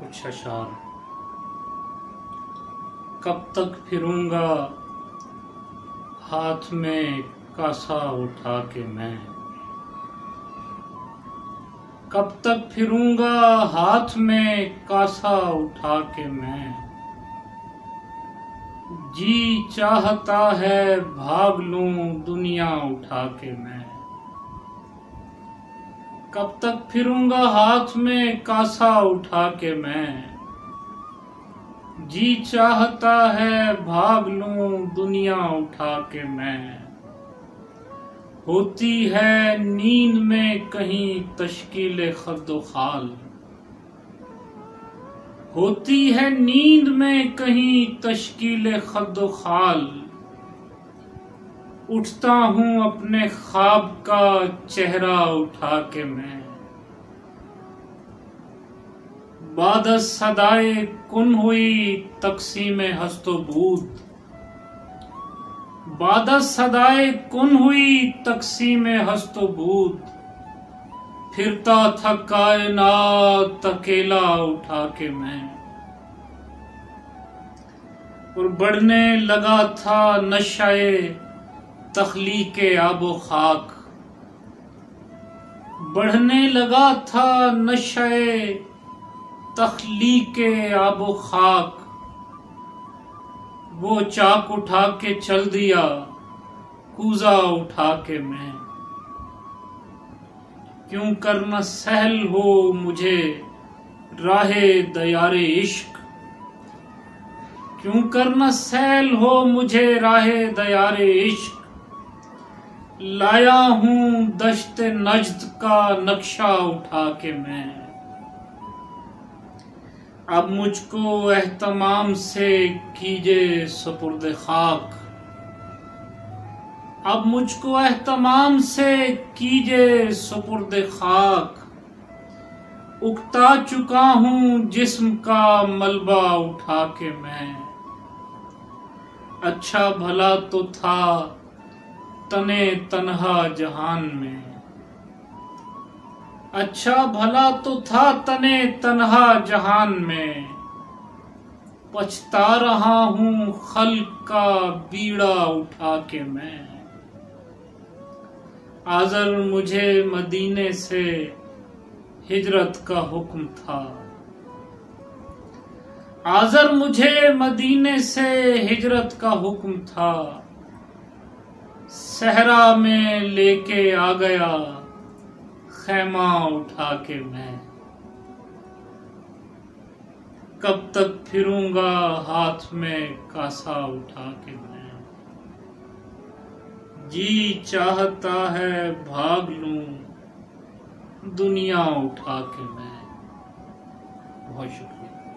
कुछ अशार। कब तक फिरूंगा हाथ में कासा उठा के मैं, कब तक फिरूंगा हाथ में कासा उठा के मैं। जी चाहता है भाग लूं दुनिया उठा के मैं, कब तक फिरूंगा हाथ में कासा उठा के मैं। जी चाहता है भाग लूं दुनिया उठा के मैं। होती है नींद में कहीं तश्कील खद्दो खाल, होती है नींद में कहीं तश्कील खद्दो खाल। उठता हूं अपने ख्वाब का चेहरा उठा के मैं। बादस सदाए कुन हुई तकसीम हस्तो बूद, बादस सदाए कुन हुई तकसीम हस्तो बूद। फिरता था कायनात अकेला उठा के मैं, और बढ़ने लगा था नशाए तख्लीके आबो खाक। बढ़ने लगा था नशाए तख्लीके आबो खाक। वो चाक उठा के चल दिया कूजा उठा के मैं। क्यों करना सहल हो मुझे राहे दयारे इश्क, क्यों करना सहल हो मुझे राहे दयारे इश्क। लाया हूं दश्त नज्द का नक्शा उठा के मैं। अब मुझको एहतमाम से कीजिए सुपुर्द खाक, अब मुझको एहतमाम से कीजिए सुपुर्द खाक। उगता चुका हूं जिस्म का मलबा उठा के मैं। अच्छा भला तो था तने तन्हा जहान में, अच्छा भला तो था तने तन्हा जहान में। पछता रहा हूं खल्क का बीड़ा उठा के मैं। आज़र मुझे मदीने से हिजरत का हुक्म था, आज़र मुझे मदीने से हिजरत का हुक्म था। सहरा में लेके आ गया खैमा उठा के मैं। कब तक फिरूंगा हाथ में कासा उठा के मैं। जी चाहता है भाग लूं दुनिया उठा के मैं। बहुत शुक्रिया।